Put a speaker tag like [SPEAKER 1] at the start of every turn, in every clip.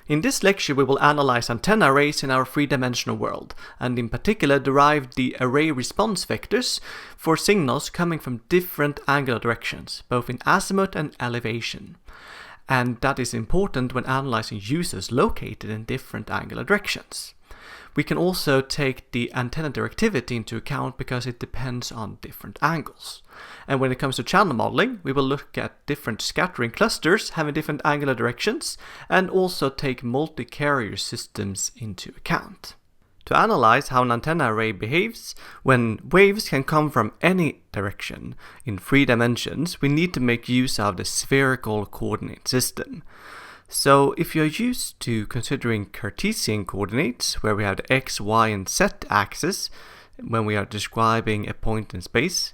[SPEAKER 1] In this lecture we will analyze antenna arrays in our three-dimensional world, and in particular derive the array response vectors for signals coming from different angular directions, both in azimuth and elevation. And that is important when analyzing users located in different angular directions. We can also take the antenna directivity into account because it depends on different angles. And when it comes to channel modeling, we will look at different scattering clusters having different angular directions and also take multi-carrier systems into account. To analyze how an antenna array behaves when waves can come from any direction in 3 dimensions, we need to make use of the spherical coordinate system. So if you're used to considering Cartesian coordinates, where we have the x, y, and z axis when we are describing a point in space,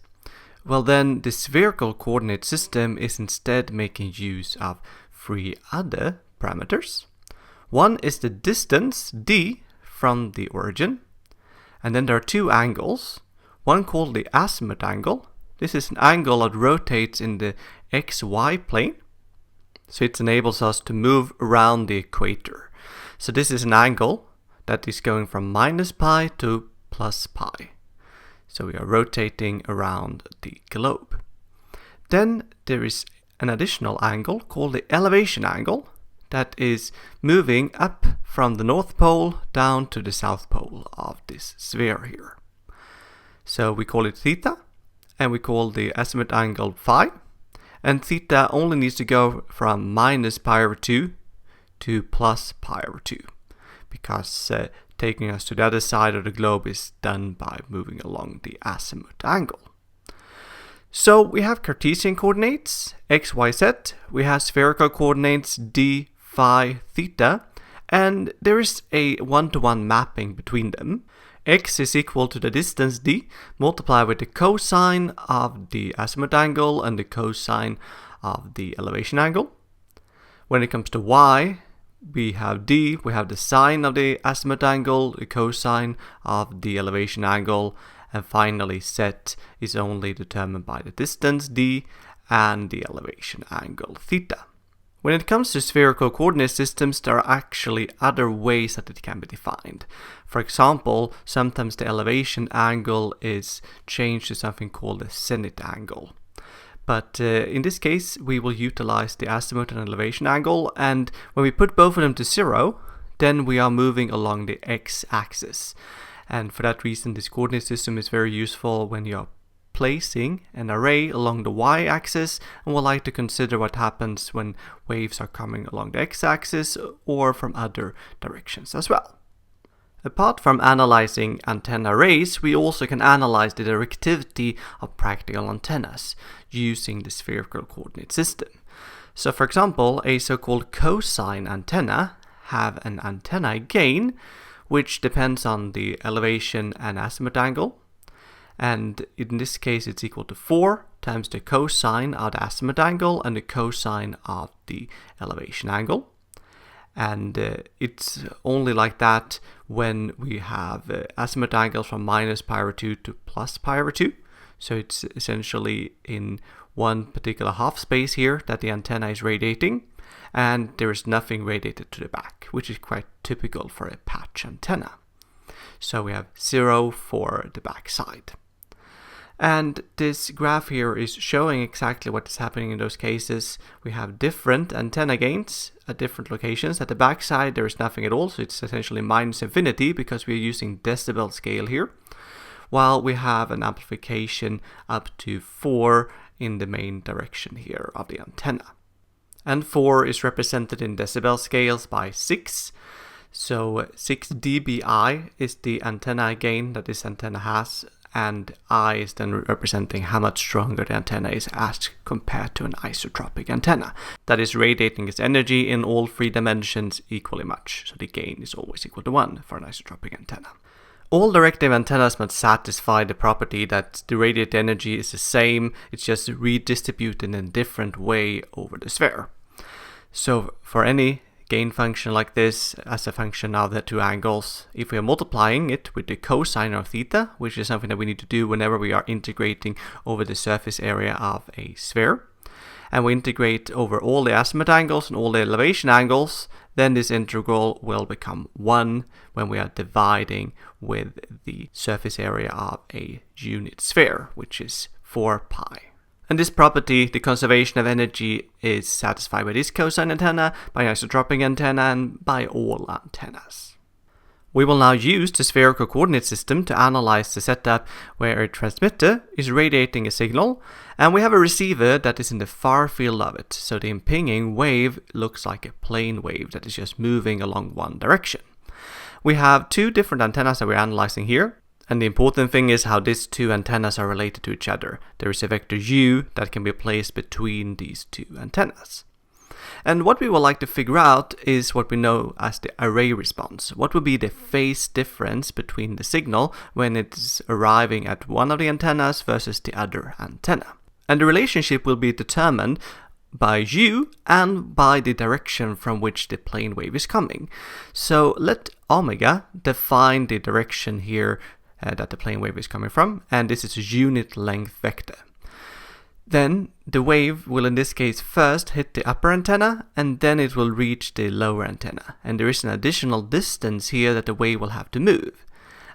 [SPEAKER 1] well then the spherical coordinate system is instead making use of 3 other parameters. One is the distance, d, from the origin, and then there are 2 angles, one called the azimuth angle. This is an angle that rotates in the xy plane, so it enables us to move around the equator. So this is an angle that is going from -pi to +pi. So we are rotating around the globe. Then there is an additional angle called the elevation angle that is moving up from the North Pole down to the South Pole of this sphere here. So we call it theta, and we call the azimuth angle phi. And theta only needs to go from -pi/2 to +pi/2, because taking us to the other side of the globe is done by moving along the azimuth angle. So we have Cartesian coordinates, x, y, z. We have spherical coordinates, d, phi, theta. And there is a one-to-one mapping between them. X is equal to the distance d multiplied with the cosine of the azimuth angle and the cosine of the elevation angle. When it comes to y, we have d, we have the sine of the azimuth angle, the cosine of the elevation angle, and finally z is only determined by the distance d and the elevation angle theta. When it comes to spherical coordinate systems, there are actually other ways that it can be defined. For example, sometimes the elevation angle is changed to something called the zenith angle. But in this case, we will utilize the azimuth and elevation angle, and when we put both of them to 0, then we are moving along the x-axis. And for that reason, this coordinate system is very useful when you're placing an array along the y-axis, and we'll like to consider what happens when waves are coming along the x-axis or from other directions as well. Apart from analyzing antenna arrays, we also can analyze the directivity of practical antennas using the spherical coordinate system. So for example, a so-called cosine antenna have an antenna gain which depends on the elevation and azimuth angle. And in this case it's equal to 4 times the cosine of the azimuth angle and the cosine of the elevation angle. And it's only like that when we have azimuth angles from -pi/2 to +pi/2. So it's essentially in one particular half space here that the antenna is radiating, and there is nothing radiated to the back, which is quite typical for a patch antenna. So we have 0 for the back side. And this graph here is showing exactly what is happening in those cases. We have different antenna gains at different locations. At the back side there is nothing at all, so it's essentially -infinity because we're using decibel scale here, while we have an amplification up to 4 in the main direction here of the antenna. And 4 is represented in decibel scales by 6. So 6 dBi is the antenna gain that this antenna has, and I is then representing how much stronger the antenna is as compared to an isotropic antenna that is radiating its energy in all 3 dimensions equally much. So the gain is always equal to 1 for an isotropic antenna. All directive antennas must satisfy the property that the radiated energy is the same, it's just redistributed in a different way over the sphere. So for any gain function like this as a function of the 2 angles, if we are multiplying it with the cosine of theta, which is something that we need to do whenever we are integrating over the surface area of a sphere, and we integrate over all the azimuth angles and all the elevation angles, then this integral will become 1 when we are dividing with the surface area of a unit sphere, which is 4 pi. And this property, the conservation of energy, is satisfied by this cosine antenna, by isotropic antenna, and by all antennas. We will now use the spherical coordinate system to analyze the setup where a transmitter is radiating a signal, and we have a receiver that is in the far field of it, so the impinging wave looks like a plane wave that is just moving along one direction. We have 2 different antennas that we're analyzing here, and the important thing is how these 2 antennas are related to each other. There is a vector u that can be placed between these 2 antennas. And what we would like to figure out is what we know as the array response. What would be the phase difference between the signal when it's arriving at one of the antennas versus the other antenna? And the relationship will be determined by u and by the direction from which the plane wave is coming. So let omega define the direction here that the plane wave is coming from, and this is a unit length vector. Then the wave will in this case first hit the upper antenna, and then it will reach the lower antenna. And there is an additional distance here that the wave will have to move.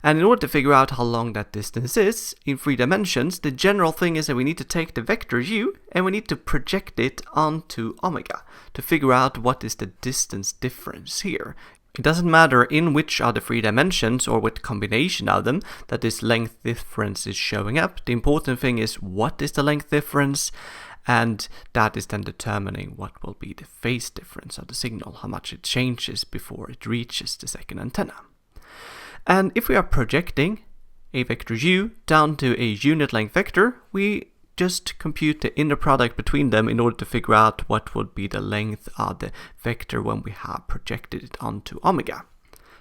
[SPEAKER 1] And in order to figure out how long that distance is, in 3 dimensions, the general thing is that we need to take the vector u and we need to project it onto omega to figure out what is the distance difference here. It doesn't matter in which of the 3 dimensions or what combination of them that this length difference is showing up. The important thing is what is the length difference, and that is then determining what will be the phase difference of the signal, how much it changes before it reaches the second antenna. And if we are projecting a vector u down to a unit length vector, we just compute the inner product between them in order to figure out what would be the length of the vector when we have projected it onto omega.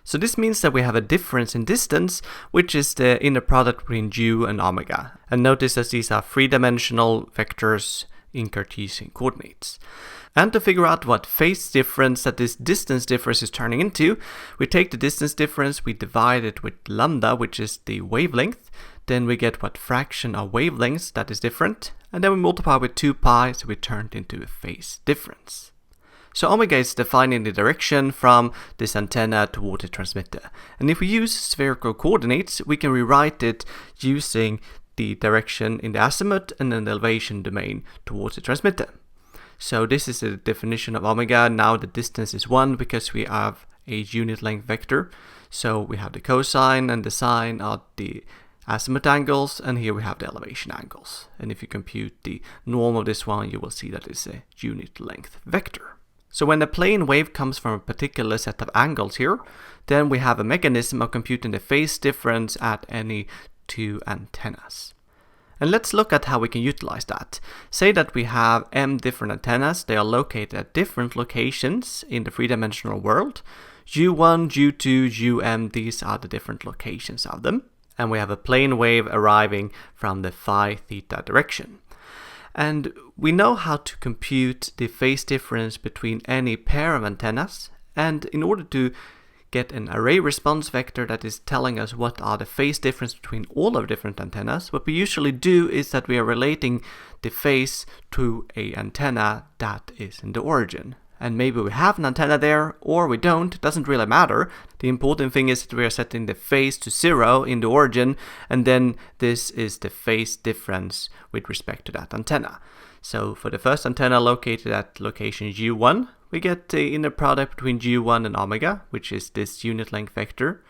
[SPEAKER 1] So this means that we have a difference in distance, which is the inner product between u and omega. And notice that these are 3-dimensional vectors in Cartesian coordinates. And to figure out what phase difference that this distance difference is turning into, we take the distance difference, we divide it with lambda, which is the wavelength, then we get what fraction of wavelengths that is different, and then we multiply with 2 pi, so we turn it into a phase difference. So omega is defining the direction from this antenna toward the transmitter. And if we use spherical coordinates, we can rewrite it using the direction in the azimuth and then the elevation domain towards the transmitter. So this is the definition of omega. Now the distance is 1 because we have a unit length vector. So we have the cosine and the sine of the azimuth angles, and here we have the elevation angles. And if you compute the norm of this one, you will see that it's a unit length vector. So when the plane wave comes from a particular set of angles here, then we have a mechanism of computing the phase difference at any 2 antennas. And let's look at how we can utilize that. Say that we have m different antennas. They are located at different locations in the 3-dimensional world. u1, u2, um, these are the different locations of them. And we have a plane wave arriving from the phi theta direction. And we know how to compute the phase difference between any pair of antennas. And in order to get an array response vector that is telling us what are the phase difference between all of different antennas, what we usually do is that we are relating the phase to an antenna that is in the origin. And maybe we have an antenna there, or we don't, it doesn't really matter. The important thing is that we are setting the phase to 0 in the origin, and then this is the phase difference with respect to that antenna. So for the first antenna located at location u1, we get the inner product between u1 and omega, which is this unit length vector.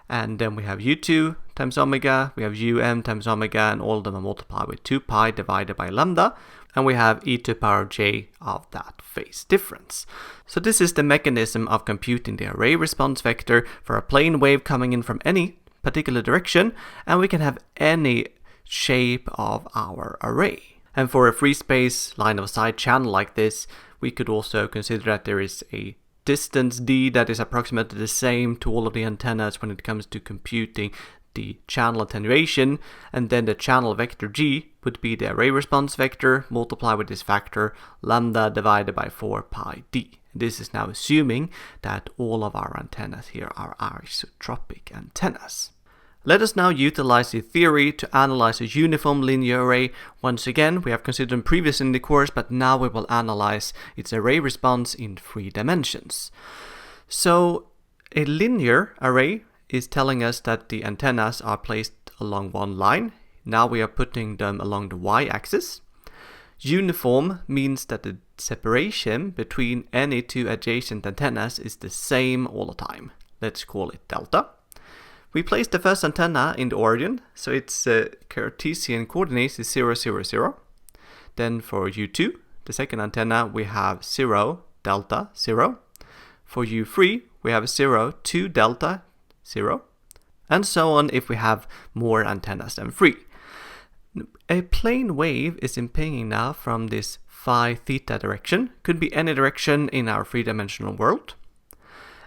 [SPEAKER 1] And then we have u2 times omega, we have um times omega, and all of them are multiplied with 2 pi divided by lambda. And we have e to the power j of that phase difference. So this is the mechanism of computing the array response vector for a plane wave coming in from any particular direction, and we can have any shape of our array. And for a free space line of sight channel like this, we could also consider that there is a distance d that is approximately the same to all of the antennas when it comes to computing the channel attenuation, and then the channel vector g would be the array response vector multiplied with this factor lambda divided by 4 pi d. This is now assuming that all of our antennas here are isotropic antennas. Let us now utilize the theory to analyze a uniform linear array. Once again, we have considered them previously in the course, but now we will analyze its array response in 3 dimensions. So a linear array is telling us that the antennas are placed along one line. Now we are putting them along the y-axis. Uniform means that the separation between any 2 adjacent antennas is the same all the time. Let's call it delta. We place the first antenna in the origin, so its Cartesian coordinates is 0, 0, 0. Then for U2, the second antenna, we have 0, delta, 0. For U3, we have 0, 2, delta, 0. And so on if we have more antennas than 3. A plane wave is impinging now from this phi theta direction. Could be any direction in our 3-dimensional world.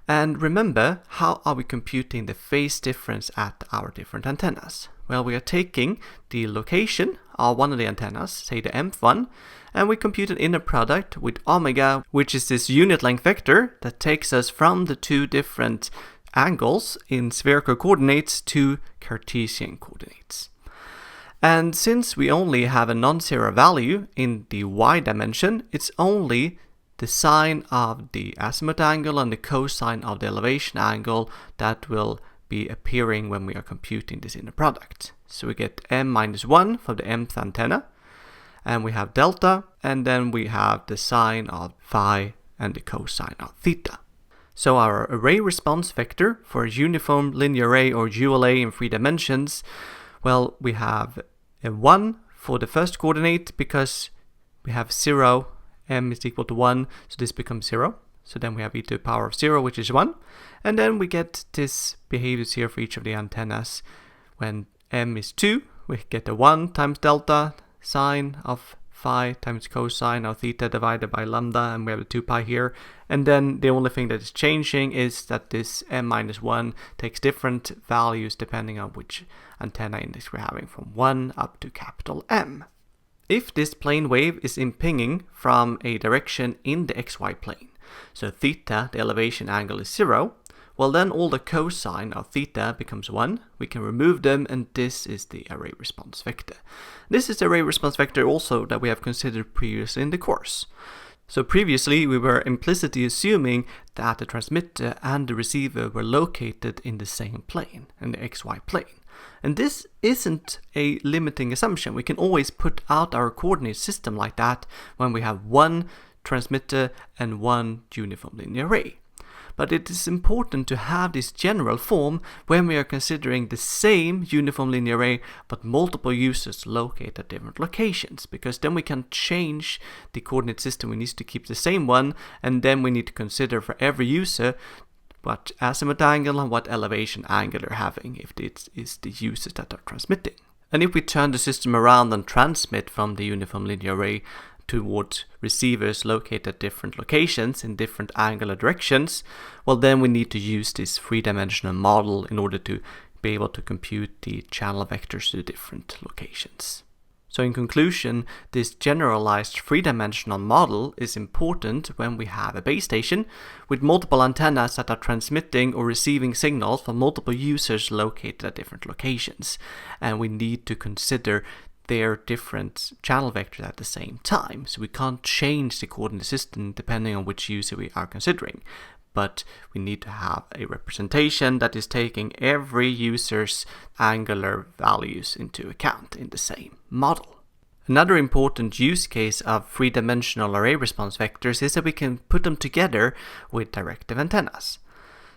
[SPEAKER 1] And remember, how are we computing the phase difference at our different antennas? Well, we are taking the location of one of the antennas, say the mth one, and we compute an inner product with omega, which is this unit length vector that takes us from the 2 different angles in spherical coordinates to Cartesian coordinates. And since we only have a non-zero value in the y dimension, it's only the sine of the azimuth angle and the cosine of the elevation angle that will be appearing when we are computing this inner product. So we get m minus 1 for the mth antenna, and we have delta, and then we have the sine of phi and the cosine of theta. So our array response vector for a uniform linear array or ULA in 3 dimensions, well, we have a 1 for the first coordinate because we have 0, m is equal to 1, so this becomes 0. So then we have e to the power of 0, which is 1. And then we get this behaviors here for each of the antennas. When m is 2, we get a 1 times delta sine of phi times cosine of theta divided by lambda, and we have a 2 pi here. And then the only thing that is changing is that this m minus 1 takes different values depending on which antenna index we're having, from 1 up to capital M. If this plane wave is impinging from a direction in the xy plane, so theta, the elevation angle, is 0, well then all the cosine of theta becomes 1. We can remove them, and this is the array response vector. This is the array response vector also that we have considered previously in the course. So previously we were implicitly assuming that the transmitter and the receiver were located in the same plane, in the xy plane. And this isn't a limiting assumption. We can always put out our coordinate system like that when we have one transmitter and one uniform linear array. But it is important to have this general form when we are considering the same uniform linear array but multiple users located at different locations, because then we can change the coordinate system. We need to keep the same one, and then we need to consider for every user what azimuth angle and what elevation angle they're having if it is the users that are transmitting. And if we turn the system around and transmit from the uniform linear array towards receivers located at different locations in different angular directions, well then we need to use this 3-dimensional model in order to be able to compute the channel vectors to the different locations. So in conclusion, this generalized 3-dimensional model is important when we have a base station with multiple antennas that are transmitting or receiving signals from multiple users located at different locations. And we need to consider their different channel vectors at the same time. So we can't change the coordinate system depending on which user we are considering. But we need to have a representation that is taking every user's angular values into account in the same model. Another important use case of 3-dimensional array response vectors is that we can put them together with directive antennas.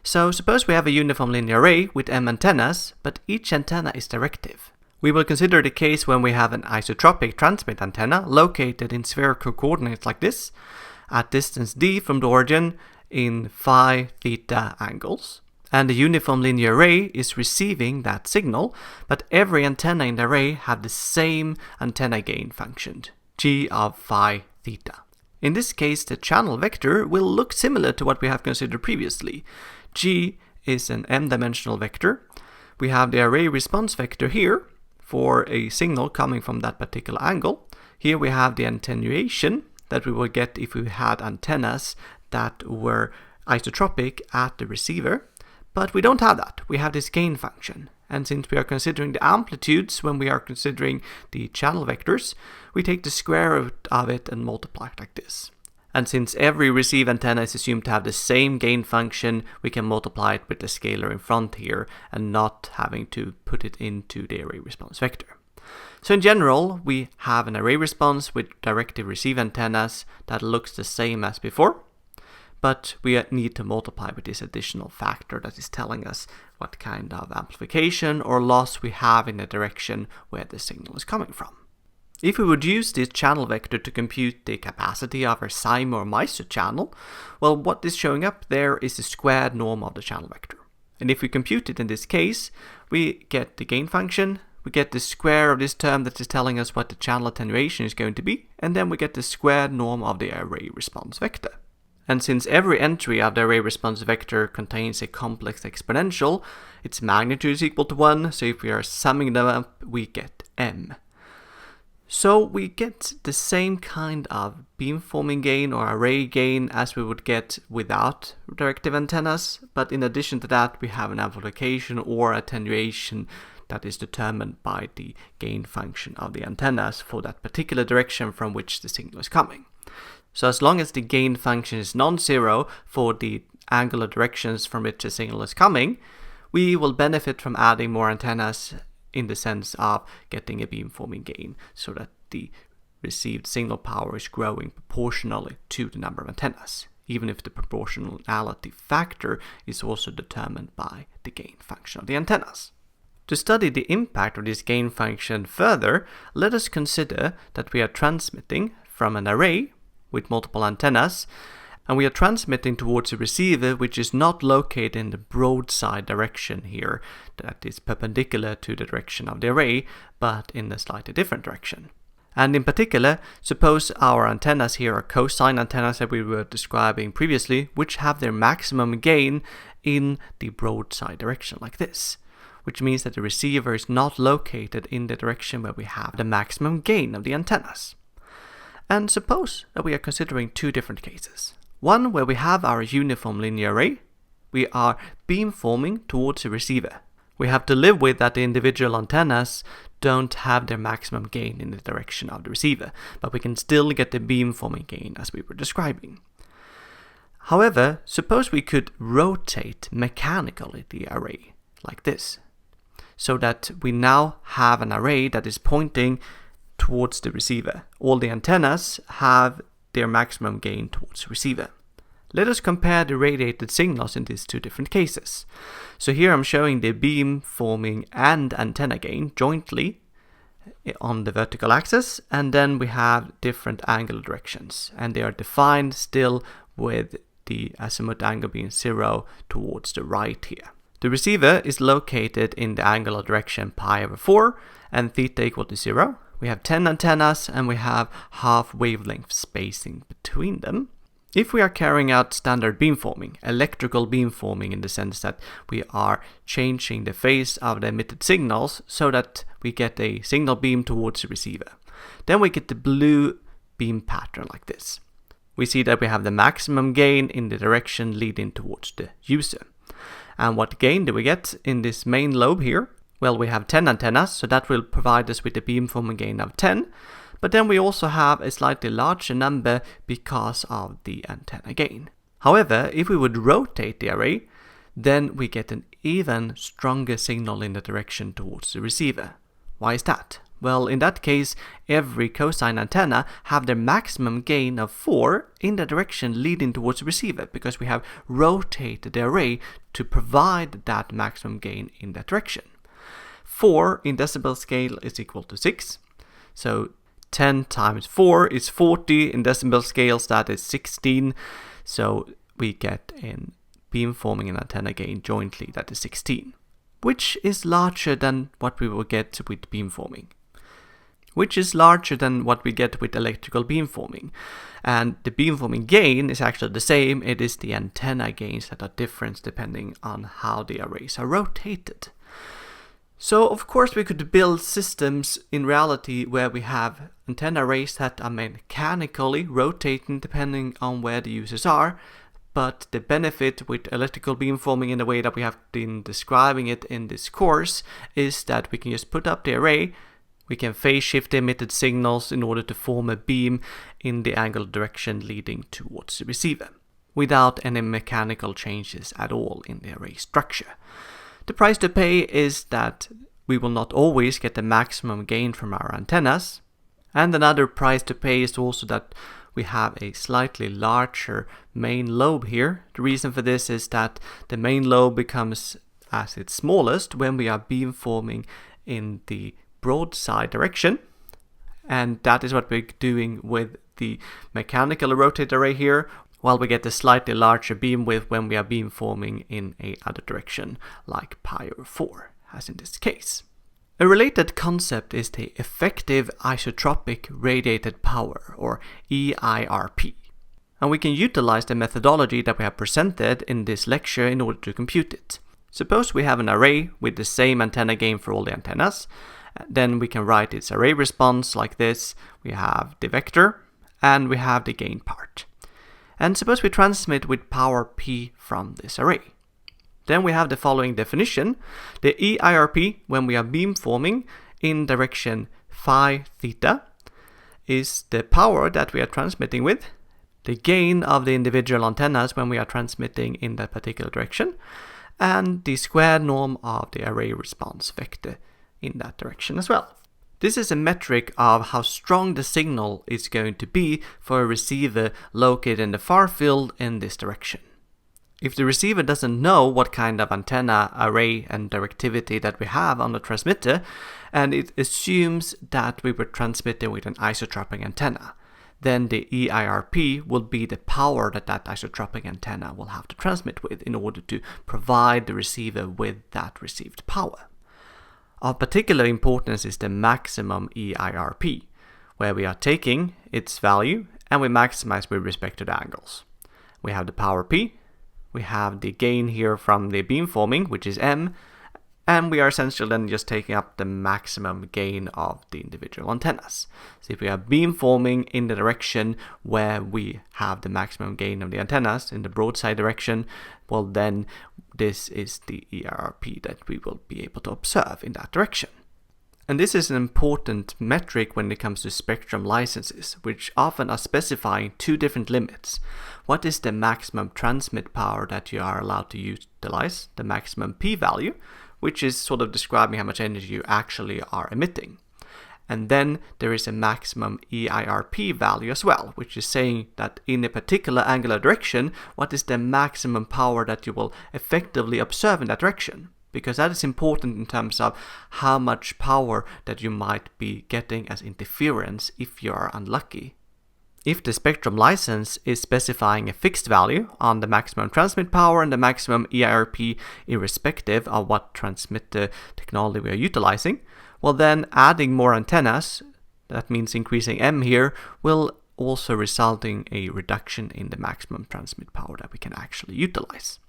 [SPEAKER 1] So suppose we have a uniform linear array with m antennas, but each antenna is directive. We will consider the case when we have an isotropic transmit antenna located in spherical coordinates like this, at distance d from the origin, in phi theta angles, and the uniform linear array is receiving that signal, but every antenna in the array have the same antenna gain function, g of phi theta. In this case, the channel vector will look similar to what we have considered previously. G is an m-dimensional vector. We have the array response vector here for a signal coming from that particular angle. Here we have the attenuation that we will get if we had antennas that were isotropic at the receiver, but we don't have that. We have this gain function. And since we are considering the amplitudes when we are considering the channel vectors, we take the square root of it and multiply it like this. And since every receive antenna is assumed to have the same gain function, we can multiply it with the scalar in front here and not having to put it into the array response vector. So in general, we have an array response with directive receive antennas that looks the same as before, but we need to multiply with this additional factor that is telling us what kind of amplification or loss we have in the direction where the signal is coming from. If we would use this channel vector to compute the capacity of our MIMO or MISO channel, well, what is showing up there is the squared norm of the channel vector. And if we compute it in this case, we get the gain function, we get the square of this term that is telling us what the channel attenuation is going to be, and then we get the squared norm of the array response vector. And since every entry of the array response vector contains a complex exponential, its magnitude is equal to 1, so if we are summing them up, we get m. So we get the same kind of beamforming gain or array gain as we would get without directive antennas, but in addition to that we have an amplification or attenuation that is determined by the gain function of the antennas for that particular direction from which the signal is coming. So as long as the gain function is non-zero for the angular directions from which the signal is coming, we will benefit from adding more antennas in the sense of getting a beamforming gain so that the received signal power is growing proportionally to the number of antennas, even if the proportionality factor is also determined by the gain function of the antennas. To study the impact of this gain function further, let us consider that we are transmitting from an array with multiple antennas, and we are transmitting towards a receiver which is not located in the broadside direction here, that is perpendicular to the direction of the array, but in a slightly different direction. And in particular, suppose our antennas here are cosine antennas that we were describing previously, which have their maximum gain in the broadside direction like this, which means that the receiver is not located in the direction where we have the maximum gain of the antennas. And suppose that we are considering two different cases. One where we have our uniform linear array, we are beamforming towards a receiver. We have to live with that the individual antennas don't have their maximum gain in the direction of the receiver, but we can still get the beamforming gain as we were describing. However, suppose we could rotate mechanically the array like this, so that we now have an array that is pointing towards the receiver. All the antennas have their maximum gain towards the receiver. Let us compare the radiated signals in these two different cases. So here I'm showing the beamforming and antenna gain jointly on the vertical axis, and then we have different angular directions, and they are defined still with the azimuth angle being 0 towards the right here. The receiver is located in the angular direction pi/4 and theta equal to 0. We have 10 antennas and we have half wavelength spacing between them. If we are carrying out standard beamforming, electrical beamforming in the sense that we are changing the phase of the emitted signals so that we get a signal beam towards the receiver, then we get the blue beam pattern like this. We see that we have the maximum gain in the direction leading towards the user. And what gain do we get in this main lobe here? Well, we have 10 antennas, so that will provide us with a beamforming gain of 10. But then we also have a slightly larger number because of the antenna gain. However, if we would rotate the array, then we get an even stronger signal in the direction towards the receiver. Why is that? Well, in that case, every cosine antenna have their maximum gain of 4 in the direction leading towards the receiver, because we have rotated the array to provide that maximum gain in that direction. 4 in decibel scale is equal to 6. So 10 times 4 is 40. In decibel scales, that is 16. So we get in beamforming and antenna gain jointly, that is 16, which is larger than what we will get with beamforming, which is larger than what we get with electrical beamforming. And the beamforming gain is actually the same. It is the antenna gains that are different depending on how the arrays are rotated. So of course we could build systems in reality where we have antenna arrays that are mechanically rotating depending on where the users are, but the benefit with electrical beamforming in the way that we have been describing it in this course is that we can just put up the array, we can phase shift the emitted signals in order to form a beam in the angular direction leading towards the receiver, without any mechanical changes at all in the array structure. The price to pay is that we will not always get the maximum gain from our antennas, and another price to pay is also that we have a slightly larger main lobe here. The reason for this is that the main lobe becomes at its smallest when we are beamforming in the broadside direction, and that is what we're doing with the mechanical rotated array here, while we get a slightly larger beam width when we are beamforming in a other direction, like pi over 4, as in this case. A related concept is the effective isotropic radiated power, or EIRP. And we can utilize the methodology that we have presented in this lecture in order to compute it. Suppose we have an array with the same antenna gain for all the antennas. Then we can write its array response like this. We have the vector and we have the gain part. And suppose we transmit with power P from this array. Then we have the following definition. The EIRP, when we are beamforming in direction phi theta, is the power that we are transmitting with, the gain of the individual antennas when we are transmitting in that particular direction, and the square norm of the array response vector in that direction as well. This is a metric of how strong the signal is going to be for a receiver located in the far field in this direction. If the receiver doesn't know what kind of antenna, array, and directivity that we have on the transmitter, and it assumes that we were transmitting with an isotropic antenna, then the EIRP will be the power that that isotropic antenna will have to transmit with in order to provide the receiver with that received power. Of particular importance is the maximum EIRP, where we are taking its value and we maximize with respect to the angles. We have the power P, we have the gain here from the beamforming, which is M, and we are essentially then just taking up the maximum gain of the individual antennas. So if we are beamforming in the direction where we have the maximum gain of the antennas, in the broadside direction, well then this is the EIRP that we will be able to observe in that direction. And this is an important metric when it comes to spectrum licenses, which often are specifying two different limits. What is the maximum transmit power that you are allowed to utilize, the maximum p-value, which is sort of describing how much energy you actually are emitting. And then there is a maximum EIRP value as well, which is saying that in a particular angular direction, what is the maximum power that you will effectively observe in that direction? Because that is important in terms of how much power that you might be getting as interference if you are unlucky. If the spectrum license is specifying a fixed value on the maximum transmit power and the maximum EIRP irrespective of what transmitter technology we are utilizing, well then adding more antennas, that means increasing M here, will also result in a reduction in the maximum transmit power that we can actually utilize.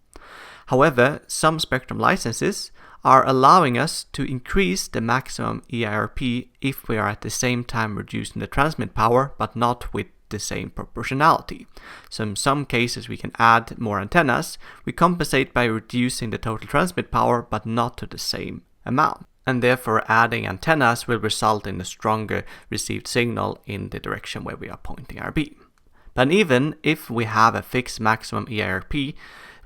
[SPEAKER 1] However, some spectrum licenses are allowing us to increase the maximum EIRP if we are at the same time reducing the transmit power, but not with the same proportionality. So in some cases we can add more antennas, we compensate by reducing the total transmit power, but not to the same amount. And therefore adding antennas will result in a stronger received signal in the direction where we are pointing our beam. But even if we have a fixed maximum EIRP,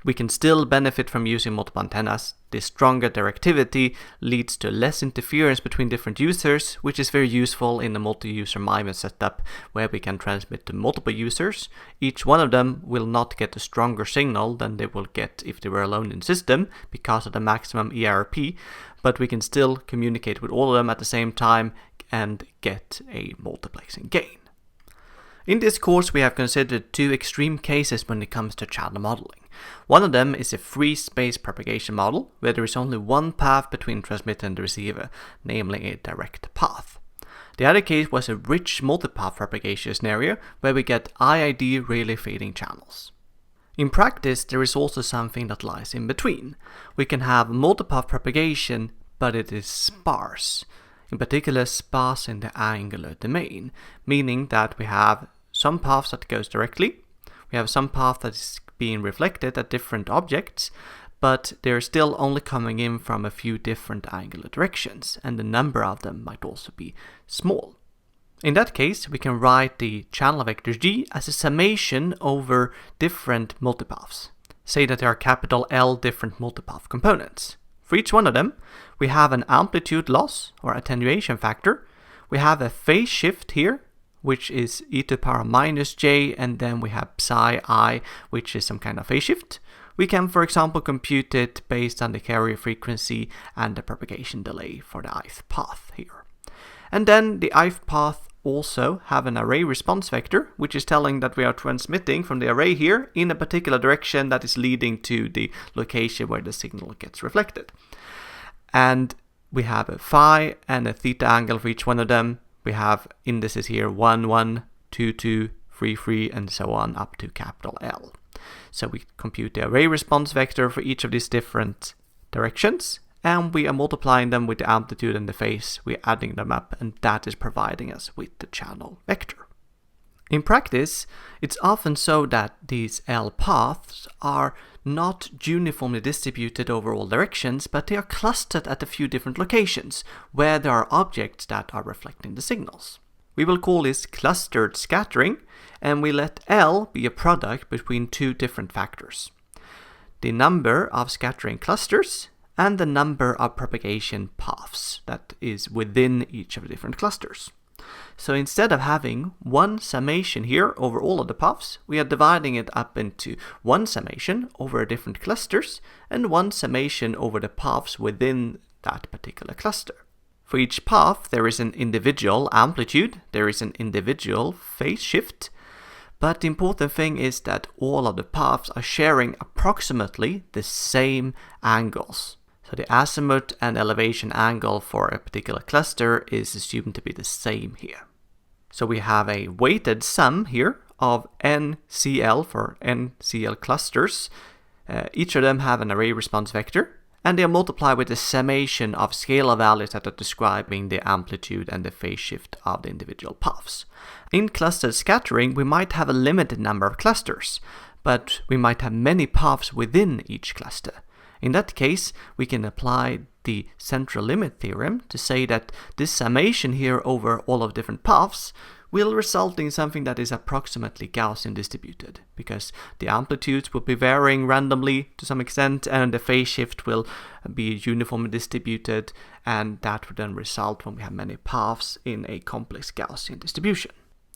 [SPEAKER 1] we can still benefit from using multiple antennas. This stronger directivity leads to less interference between different users, which is very useful in the multi-user MIMO setup where we can transmit to multiple users. Each one of them will not get a stronger signal than they will get if they were alone in the system because of the maximum EIRP, but we can still communicate with all of them at the same time and get a multiplexing gain. In this course, we have considered two extreme cases when it comes to channel modeling. One of them is a free space propagation model, where there is only one path between transmitter and the receiver, namely a direct path. The other case was a rich multipath propagation scenario, where we get IID Rayleigh fading channels. In practice, there is also something that lies in between. We can have multipath propagation, but it is sparse. In particular, sparse in the angular domain, meaning that we have some paths that goes directly, we have some path that is being reflected at different objects, but they're still only coming in from a few different angular directions, and the number of them might also be small. In that case, we can write the channel vector G as a summation over different multipaths. Say that there are capital L different multipath components. For each one of them, we have an amplitude loss or attenuation factor. We have a phase shift here, which is e to the power minus j, and then we have psi I, which is some kind of phase shift. We can, for example, compute it based on the carrier frequency and the propagation delay for the ith path here. And then the ith path also have an array response vector, which is telling that we are transmitting from the array here in a particular direction that is leading to the location where the signal gets reflected. And we have a phi and a theta angle for each one of them. We have indices here 1, 1, 2, 2, 3, 3, and so on up to capital L. So we compute the array response vector for each of these different directions, and we are multiplying them with the amplitude and the phase. We're adding them up, and that is providing us with the channel vector. In practice, it's often so that these L paths are not uniformly distributed over all directions, but they are clustered at a few different locations where there are objects that are reflecting the signals. We will call this clustered scattering, and we let L be a product between two different factors: the number of scattering clusters and the number of propagation paths that is within each of the different clusters. So instead of having one summation here over all of the paths, we are dividing it up into one summation over different clusters and one summation over the paths within that particular cluster. For each path, there is an individual amplitude, there is an individual phase shift, but the important thing is that all of the paths are sharing approximately the same angles. So the azimuth and elevation angle for a particular cluster is assumed to be the same here. So we have a weighted sum here of NCL for NCL clusters. Each of them have an array response vector, and they are multiplied with the summation of scalar values that are describing the amplitude and the phase shift of the individual paths. In clustered scattering, we might have a limited number of clusters, but we might have many paths within each cluster. In that case, we can apply the central limit theorem to say that this summation here over all of different paths will result in something that is approximately Gaussian distributed, because the amplitudes will be varying randomly to some extent, and the phase shift will be uniformly distributed, and that would then result when we have many paths in a complex Gaussian distribution.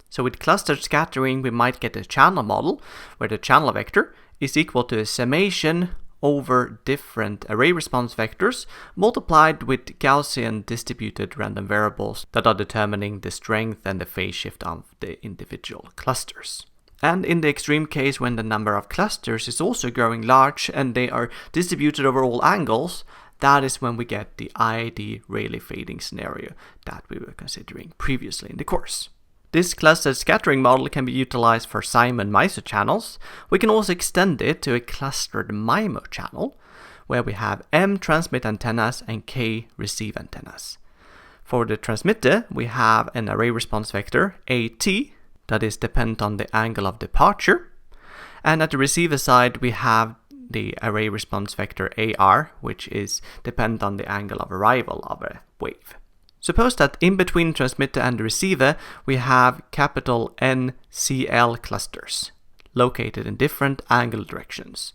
[SPEAKER 1] So with clustered scattering, we might get a channel model where the channel vector is equal to a summation over different array response vectors multiplied with Gaussian distributed random variables that are determining the strength and the phase shift of the individual clusters. And in the extreme case, when the number of clusters is also growing large and they are distributed over all angles, that is when we get the IID Rayleigh fading scenario that we were considering previously in the course. This clustered scattering model can be utilized for Simon MISO channels. We can also extend it to a clustered MIMO channel, where we have M transmit antennas and K receive antennas. For the transmitter, we have an array response vector, AT, that is dependent on the angle of departure. And at the receiver side, we have the array response vector AR, which is dependent on the angle of arrival of a wave. Suppose that in between transmitter and the receiver, we have capital NCL clusters, located in different angle directions.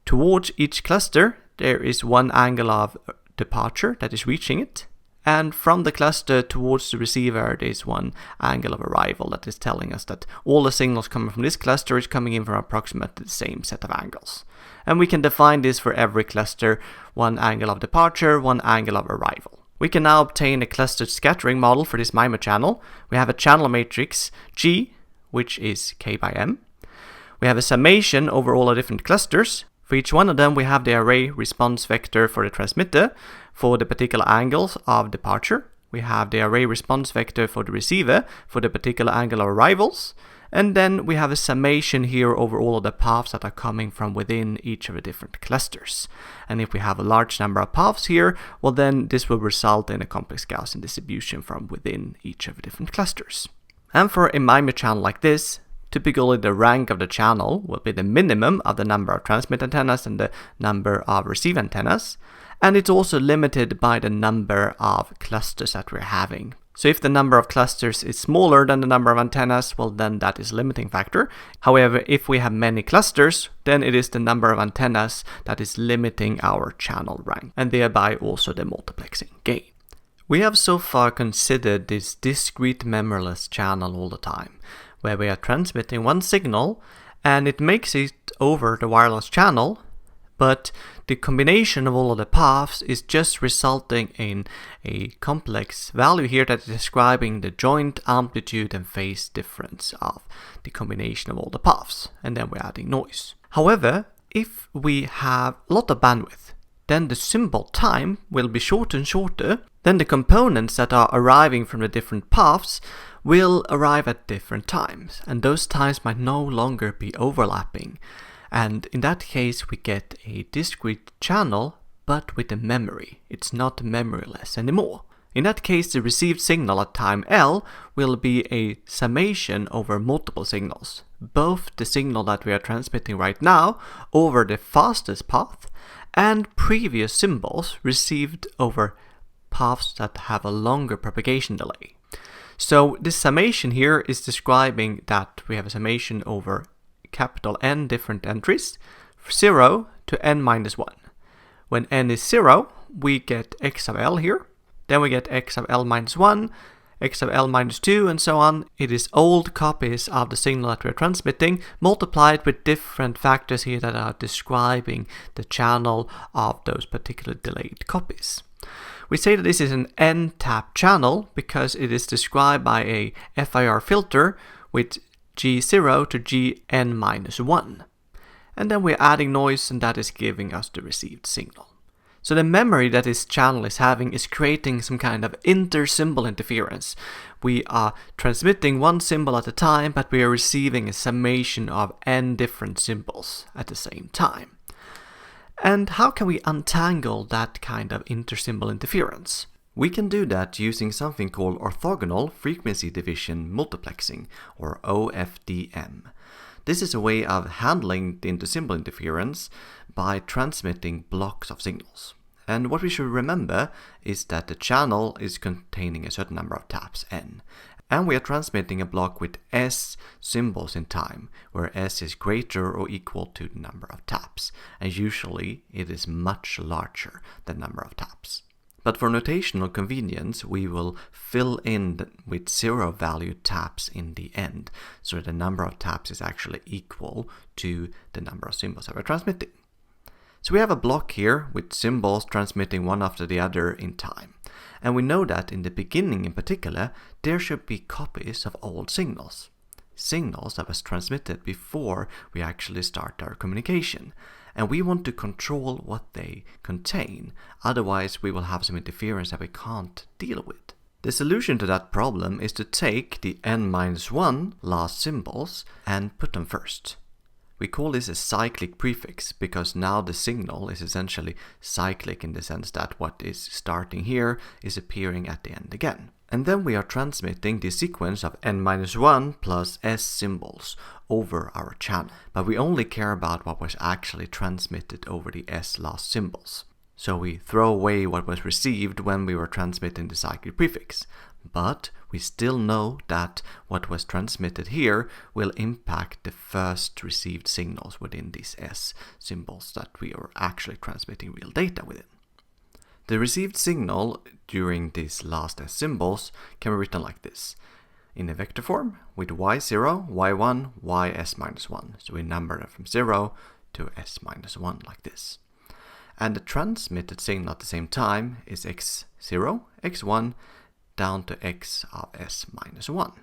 [SPEAKER 1] Towards each cluster, there is one angle of departure that is reaching it, and from the cluster towards the receiver, there is one angle of arrival that is telling us that all the signals coming from this cluster is coming in from approximately the same set of angles. And we can define this for every cluster, one angle of departure, one angle of arrival. We can now obtain a clustered scattering model for this MIMO channel. We have a channel matrix G, which is K by M. We have a summation over all the different clusters. For each one of them, we have the array response vector for the transmitter for the particular angles of departure. We have the array response vector for the receiver for the particular angle of arrivals. And then we have a summation here over all of the paths that are coming from within each of the different clusters. And if we have a large number of paths here, well then this will result in a complex Gaussian distribution from within each of the different clusters. And for a MIMO channel like this, Typically, the rank of the channel will be the minimum of the number of transmit antennas and the number of receive antennas. And it's also limited by the number of clusters that we're having. So if the number of clusters is smaller than the number of antennas, well, then that is a limiting factor. However, if we have many clusters, then it is the number of antennas that is limiting our channel rank, and thereby also the multiplexing gain. We have so far considered this discrete memoryless channel all the time, where we are transmitting one signal and it makes it over the wireless channel, but the combination of all of the paths is just resulting in a complex value here that is describing the joint amplitude and phase difference of the combination of all the paths, and then we're adding noise. However, if we have a lot of bandwidth, then the symbol time will be shorter and shorter. Then the components that are arriving from the different paths will arrive at different times, and those times might no longer be overlapping. And in that case, we get a discrete channel, but with a memory. It's not memoryless anymore. In that case, the received signal at time L will be a summation over multiple signals, both the signal that we are transmitting right now over the fastest path and previous symbols received over paths that have a longer propagation delay. So this summation here is describing that we have a summation over capital N different entries, 0 to n minus 1. When n is 0, we get x of L here. Then we get x of L minus 1, x of L minus 2, and so on. It is old copies of the signal that we're transmitting, multiplied with different factors here that are describing the channel of those particular delayed copies. We say that this is an n-tap channel because it is described by a FIR filter with G0 to Gn minus 1. And then we're adding noise, and that is giving us the received signal. So the memory that this channel is having is creating some kind of intersymbol interference. We are transmitting one symbol at a time, but we are receiving a summation of n different symbols at the same time. And how can we untangle that kind of intersymbol interference? We can do that using something called orthogonal frequency division multiplexing, or OFDM. This is a way of handling the intersymbol interference by transmitting blocks of signals. And what we should remember is that the channel is containing a certain number of taps, n. And we are transmitting a block with s symbols in time, where s is greater or equal to the number of taps. And usually it is much larger than the number of taps. But for notational convenience, we will fill in with 0 value taps in the end, so the number of taps is actually equal to the number of symbols that we're transmitting. So we have a block here with symbols transmitting one after the other in time. And we know that in the beginning in particular, there should be copies of old signals. Signals that was transmitted before we actually start our communication. And we want to control what they contain, otherwise we will have some interference that we can't deal with. The solution to that problem is to take the n-1 last symbols and put them first. We call this a cyclic prefix because now the signal is essentially cyclic in the sense that what is starting here is appearing at the end again. And then we are transmitting the sequence of n-1 plus s symbols over our channel. But we only care about what was actually transmitted over the s last symbols. So we throw away what was received when we were transmitting the cyclic prefix. But we still know that what was transmitted here will impact the first received signals within these s symbols that we are actually transmitting real data within. The received signal during these last s symbols can be written like this, in a vector form with y0, y1, ys-1. So we number them from 0 to s-1 like this. And the transmitted signal at the same time is x0, x1, down to x of s-1.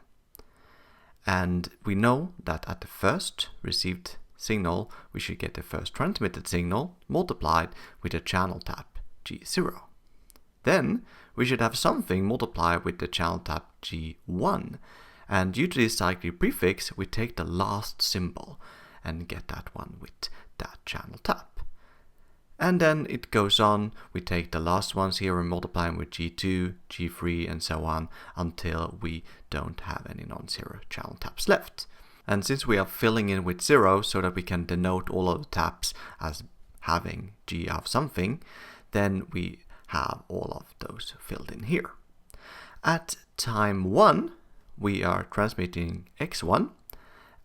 [SPEAKER 1] And we know that at the first received signal, we should get the first transmitted signal multiplied with a channel tap G0. Then we should have something multiplied with the channel tap G1. And due to this cyclic prefix, we take the last symbol and get that one with that channel tap. And then it goes on, we take the last ones here and multiply them with G2, G3, and so on until we don't have any non-zero channel taps left. And since we are filling in with 0 so that we can denote all of the taps as having g of something, then we have all of those filled in here. At time 1, we are transmitting x1,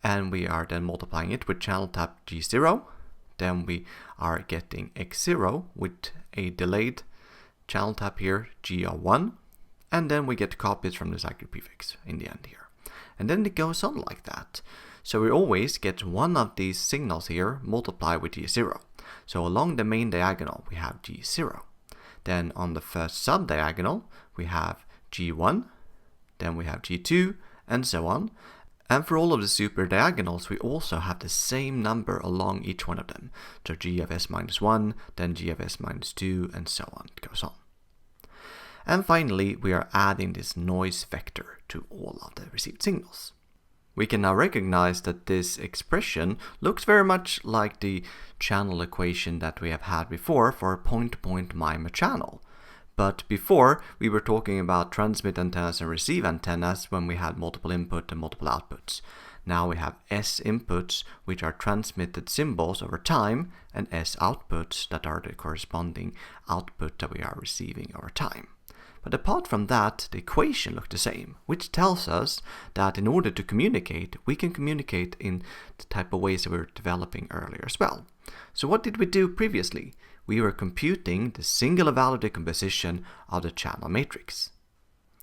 [SPEAKER 1] and we are then multiplying it with channel tap g0. Then we are getting x0 with a delayed channel tap here, g1, and then we get copies from the cyclic prefix in the end here. And then it goes on like that. So we always get one of these signals here multiplied with g0. So along the main diagonal we have g0. Then on the first sub-diagonal we have g1, then we have g2, and so on. And for all of the super diagonals we also have the same number along each one of them. So g of s minus 1, then g of s minus 2, and so on. It goes on. And finally we are adding this noise vector to all of the received signals. We can now recognize that this expression looks very much like the channel equation that we have had before for a point-to-point MIMO channel. But before, we were talking about transmit antennas and receive antennas when we had multiple input and multiple outputs. Now we have S inputs, which are transmitted symbols over time, and S outputs that are the corresponding output that we are receiving over time. But apart from that, the equation looks the same, which tells us that in order to communicate, we can communicate in the type of ways that we were developing earlier as well. So what did we do previously? We were computing the singular value decomposition of the channel matrix.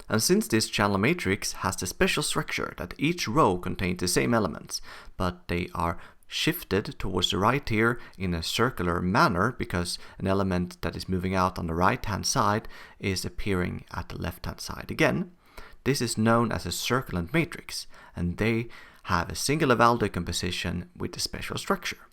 [SPEAKER 1] And since this channel matrix has the special structure that each row contains the same elements, but they are shifted towards the right here in a circular manner because an element that is moving out on the right hand side is appearing at the left hand side again. This is known as a circulant matrix, and they have a singular value decomposition with a special structure,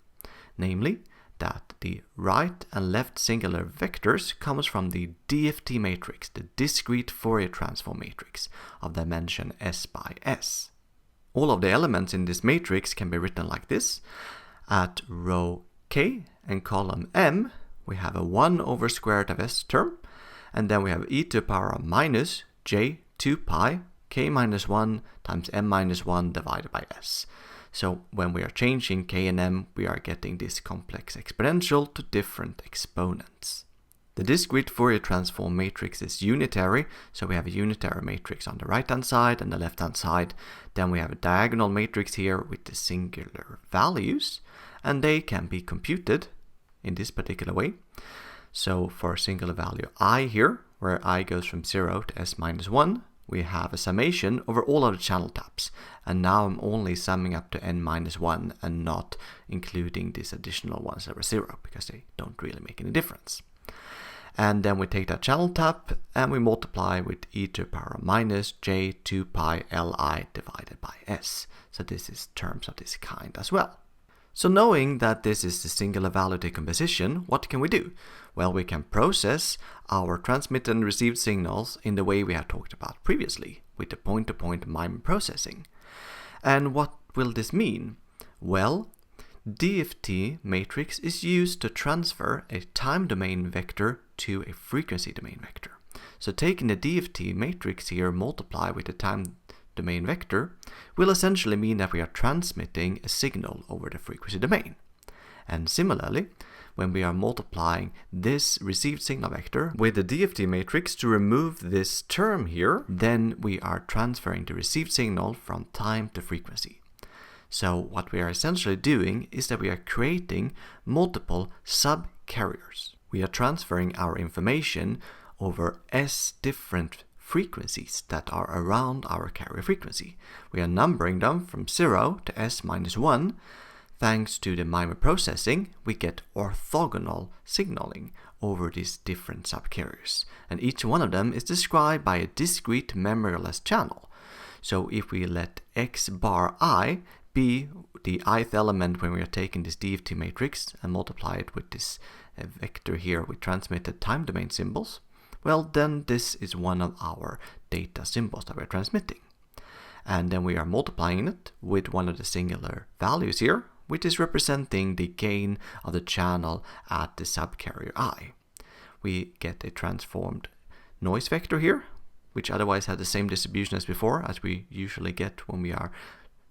[SPEAKER 1] namely that the right and left singular vectors comes from the DFT matrix, the discrete Fourier transform matrix of dimension S by S. All of the elements in this matrix can be written like this. At row K and column M, we have a 1 over square root of S term, and then we have e to the power of minus j 2 pi k minus 1 times m minus 1 divided by s. So when we are changing k and m, we are getting this complex exponential to different exponents. The discrete Fourier transform matrix is unitary, so we have a unitary matrix on the right hand side and the left hand side. Then we have a diagonal matrix here with the singular values, and they can be computed in this particular way. So for a singular value I here, where I goes from 0 to s minus 1, we have a summation over all of the channel taps. And now I'm only summing up to n minus 1 and not including these additional ones that were 0 because they don't really make any difference. And then we take that channel tap and we multiply with e to the power of minus j 2 pi li divided by s. So this is terms of this kind as well. So knowing that this is the singular value decomposition, what can we do? Well, we can process our transmitted and received signals in the way we have talked about previously, with the point-to-point MIMO processing. And what will this mean? Well, DFT matrix is used to transfer a time domain vector to a frequency domain vector. So taking the DFT matrix here multiplied with the time domain vector will essentially mean that we are transmitting a signal over the frequency domain. And similarly, when we are multiplying this received signal vector with the DFT matrix to remove this term here, then we are transferring the received signal from time to frequency. So what we are essentially doing is that we are creating multiple sub-carriers. We are transferring our information over S different frequencies that are around our carrier frequency. We are numbering them from 0 to s minus 1. Thanks to the MIMO processing, we get orthogonal signaling over these different subcarriers. And each one of them is described by a discrete memoryless channel. So if we let x bar I be the ith element when we are taking this DFT matrix and multiply it with this vector here with transmitted time domain symbols, well, then this is one of our data symbols that we're transmitting. And then we are multiplying it with one of the singular values here, which is representing the gain of the channel at the subcarrier I. We get a transformed noise vector here, which otherwise had the same distribution as before, as we usually get when we are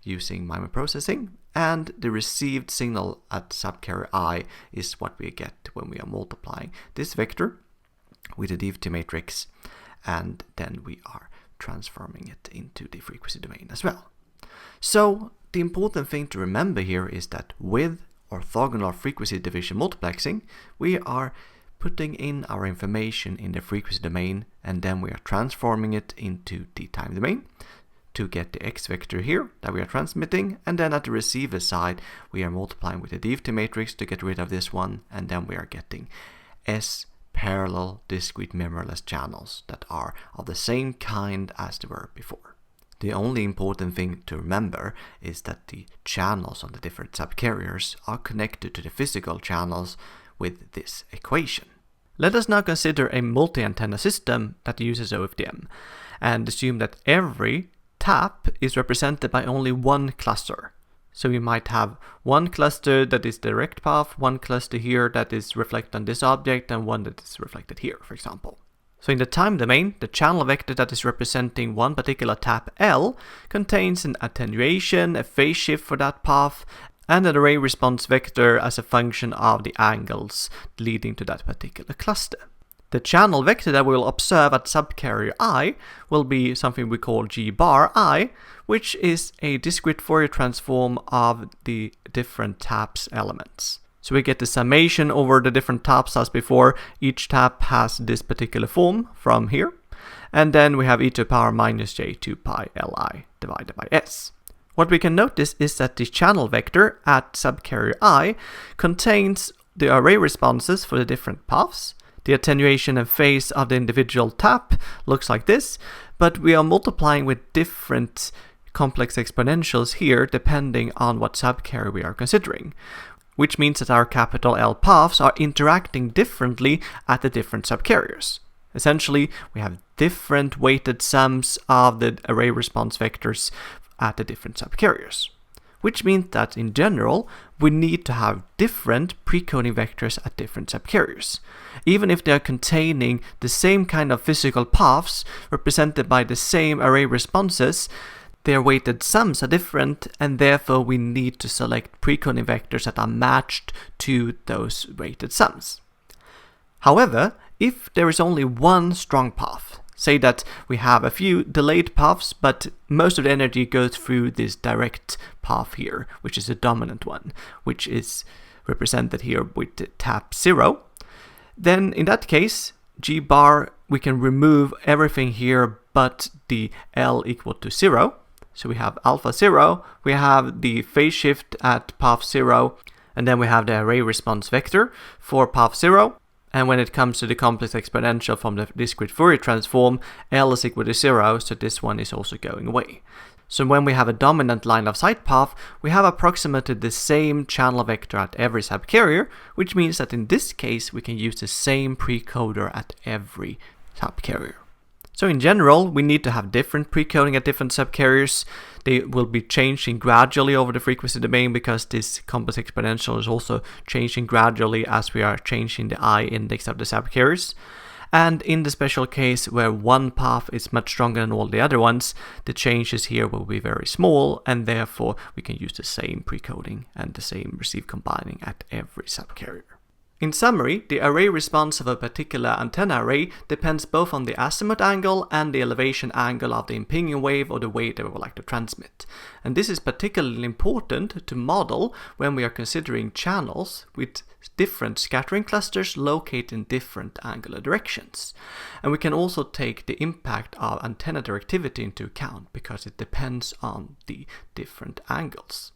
[SPEAKER 1] using MIMO processing, and the received signal at subcarrier I is what we get when we are multiplying this vector with a DFT matrix, and then we are transforming it into the frequency domain as well. So the important thing to remember here is that with orthogonal frequency division multiplexing, we are putting in our information in the frequency domain, and then we are transforming it into the time domain to get the x vector here that we are transmitting, and then at the receiver side we are multiplying with the DFT matrix to get rid of this one, and then we are getting S parallel discrete mirrorless channels that are of the same kind as they were before. The only important thing to remember is that the channels on the different subcarriers are connected to the physical channels with this equation. Let us now consider a multi-antenna system that uses OFDM and assume that every tap is represented by only one cluster. So we might have one cluster that is direct path, one cluster here that is reflected on this object, and one that is reflected here, for example. So in the time domain, the channel vector that is representing one particular tap L contains an attenuation, a phase shift for that path, and an array response vector as a function of the angles leading to that particular cluster. The channel vector that we will observe at subcarrier I will be something we call G bar I, which is a discrete Fourier transform of the different taps elements. So we get the summation over the different taps as before. Each tap has this particular form from here. And then we have e to the power minus j 2 pi li divided by s. What we can notice is that the channel vector at subcarrier I contains the array responses for the different paths. The attenuation and phase of the individual tap looks like this, but we are multiplying with different complex exponentials here depending on what subcarrier we are considering, which means that our capital L paths are interacting differently at the different subcarriers. Essentially, we have different weighted sums of the array response vectors at the different subcarriers, which means that in general, we need to have different precoding vectors at different subcarriers. Even if they are containing the same kind of physical paths represented by the same array responses, their weighted sums are different, and therefore we need to select precoding vectors that are matched to those weighted sums. However, if there is only one strong path, say that we have a few delayed paths, but most of the energy goes through this direct path here, which is the dominant one, which is represented here with the tap 0. Then in that case, G bar, we can remove everything here but the L equal to 0. So we have alpha 0, we have the phase shift at path 0, and then we have the array response vector for path 0. And when it comes to the complex exponential from the discrete Fourier transform, L is equal to 0, so this one is also going away. So when we have a dominant line of sight path, we have approximately the same channel vector at every subcarrier, which means that in this case we can use the same precoder at every subcarrier. So in general, we need to have different precoding at different subcarriers. They will be changing gradually over the frequency domain because this complex exponential is also changing gradually as we are changing the I index of the subcarriers. And in the special case where one path is much stronger than all the other ones, the changes here will be very small, and therefore we can use the same precoding and the same receive combining at every subcarrier. In summary, the array response of a particular antenna array depends both on the azimuth angle and the elevation angle of the impinging wave or the wave that we would like to transmit. And this is particularly important to model when we are considering channels with different scattering clusters located in different angular directions. And we can also take the impact of antenna directivity into account because it depends on the different angles.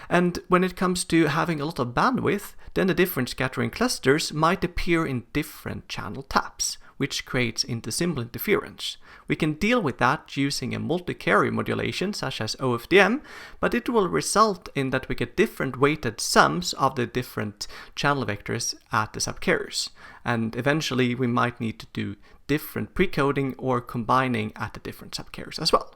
[SPEAKER 1] And when it comes to having a lot of bandwidth, then the different scattering clusters might appear in different channel taps, which creates intersymbol interference. We can deal with that using a multicarrier modulation such as OFDM, but it will result in that we get different weighted sums of the different channel vectors at the subcarriers. And eventually we might need to do different precoding or combining at the different subcarriers as well.